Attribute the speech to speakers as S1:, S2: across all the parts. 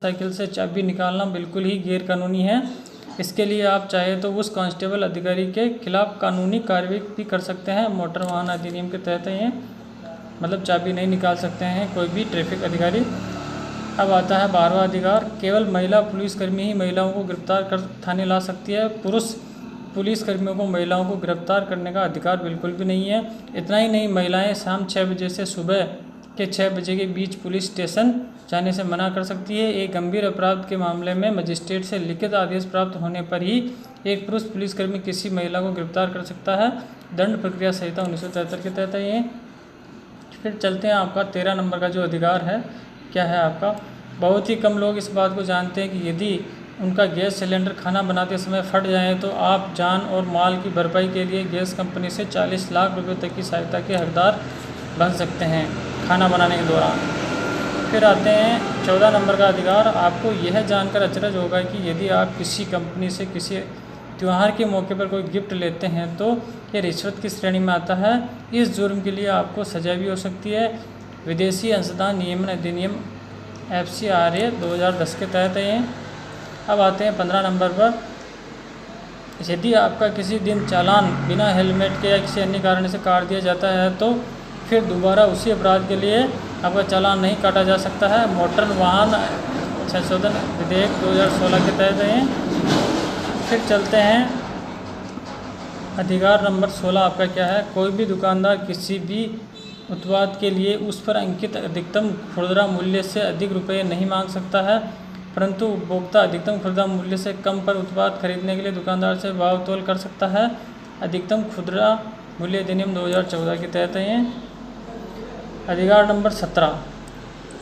S1: Cycle से चाबी निकालना बिल्कुल ही गैर कानूनी है। इसके लिए आप चाहे तो उस कांस्टेबल अधिकारी के खिलाफ कानूनी कार्रवाई भी कर सकते हैं। मोटर वाहन अधिनियम के तहत ये मतलब चाबी नहीं निकाल सकते हैं कोई भी ट्रैफिक अधिकारी। अब आता है 12वां अधिकार, केवल महिला पुलिसकर्मी ही महिलाओं को गिरफ्तार कर थाने ला सकती है। पुरुष पुलिसकर्मियों को महिलाओं को गिरफ्तार करने का अधिकार बिल्कुल भी नहीं है। इतना ही नहीं, महिलाएं शाम 6 बजे से सुबह के 6 बजे के बीच पुलिस स्टेशन जाने से मना कर सकती है। एक गंभीर अपराध के मामले में मजिस्ट्रेट से लिखित आदेश प्राप्त होने पर ही एक पुरुष पुलिसकर्मी किसी महिला को गिरफ्तार कर सकता है। दंड प्रक्रिया संहिता 1973 के तहत है ये। फिर चलते हैं आपका 13 नंबर का जो अधिकार है, क्या है आपका। बहुत ही कम लोग इस बात को जानते हैं कि यदि उनका गैस सिलेंडर खाना बनाते समय फट जाए तो आप जान और माल की भरपाई के लिए गैस कंपनी से 40 लाख रुपए तक की सहायता के हकदार बन सकते हैं खाना बनाने के दौरान। फिर आते हैं 14 नंबर का अधिकार। आपको यह जानकर अचरज होगा कि यदि आप किसी कंपनी से किसी त्यौहार के मौके पर कोई गिफ्ट लेते हैं तो यह रिश्वत की श्रेणी में आता है। इस जुर्म के लिए आपको सजा भी हो सकती है। विदेशी अंशदान नियमन अधिनियम FCRA 2010 के तहत है। अब आते हैं 15 नंबर पर। यदि आपका किसी दिन चालान बिना हेलमेट के या किसी अन्य कारण से काट दिया जाता है तो फिर दोबारा उसी अपराध के लिए आपका चालान नहीं काटा जा सकता है। मोटर वाहन संशोधन विधेयक 2016 के तहत है। फिर चलते हैं अधिकार नंबर 16 आपका क्या है। कोई भी दुकानदार किसी भी उत्पाद के लिए उस पर अंकित अधिकतम खुदरा मूल्य से अधिक रुपये नहीं मांग सकता है, परंतु उपभोक्ता अधिकतम खुदरा मूल्य से कम पर उत्पाद खरीदने के लिए दुकानदार से भाव तोल कर सकता है। अधिकतम खुदरा मूल्य अधिनियम 2014 के तहत है। अधिकार नंबर 17,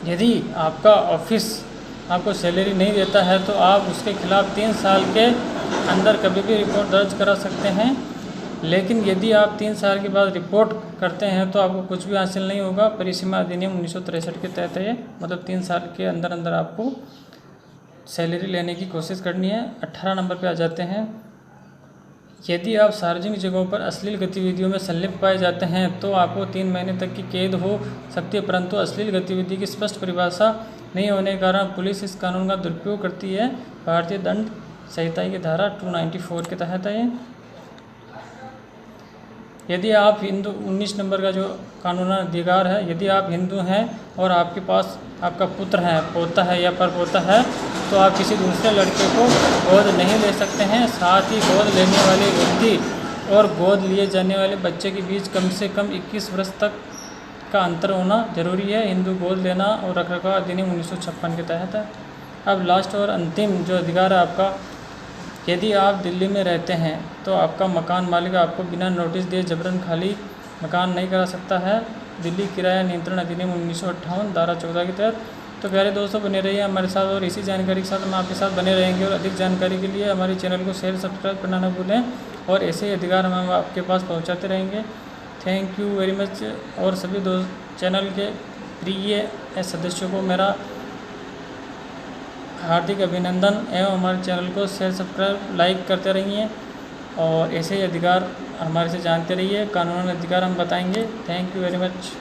S1: यदि आपका ऑफिस आपको सैलरी नहीं देता है तो आप उसके खिलाफ 3 साल के अंदर कभी भी रिपोर्ट दर्ज करा सकते हैं। लेकिन यदि आप 3 साल के बाद रिपोर्ट करते हैं तो आपको कुछ भी हासिल नहीं होगा। परिसीमा अधिनियम 1963 के तहत है। मतलब 3 साल के अंदर अंदर आपको सैलरी लेने की कोशिश करनी है। 18 नंबर पे आ जाते हैं। यदि आप सार्वजनिक जगहों पर अश्लील गतिविधियों में संलिप्त पाए जाते हैं तो आपको 3 महीने तक की कैद हो सकती है, परंतु अश्लील गतिविधि की स्पष्ट परिभाषा नहीं होने के कारण पुलिस इस कानून का दुरुपयोग करती है। भारतीय दंड संहिता की धारा 294 के तहत है। यदि आप हिंदू 19 नंबर का जो कानूनी अधिकार है, यदि आप हिंदू हैं और आपके पास आपका पुत्र है, पोता है या परपोता है तो आप किसी दूसरे लड़के को गोद नहीं ले सकते हैं। साथ ही गोद लेने वाले व्यक्ति और गोद लिए जाने वाले बच्चे के बीच कम से कम 21 वर्ष तक का अंतर होना जरूरी है। हिंदू गोद लेना और रखरखाव अधिनियम 1956 के तहत है। अब लास्ट और अंतिम जो अधिकार है आपका, यदि आप दिल्ली में रहते हैं तो आपका मकान मालिक आपको बिना नोटिस दिए जबरन खाली मकान नहीं करा सकता है। दिल्ली किराया नियंत्रण अधिनियम 1958 धारा 14 के तहत। तो प्यारे दोस्तों, बने रहिए हमारे साथ और इसी जानकारी के साथ हम आपके साथ बने रहेंगे। और अधिक जानकारी के लिए हमारे चैनल को शेयर सब्सक्राइब करना न भूलें और ऐसे ही अधिकार हम आपके पास पहुँचाते रहेंगे। Thank you very much. और सभी दोस्त चैनल के प्रिय सदस्यों को मेरा हार्दिक अभिनंदन एवं हमारे चैनल को शेयर सब्सक्राइब लाइक करते रहिए और ऐसे ही अधिकार हमारे से जानते रहिए। कानूनी अधिकार हम बताएंगे। Thank you very much.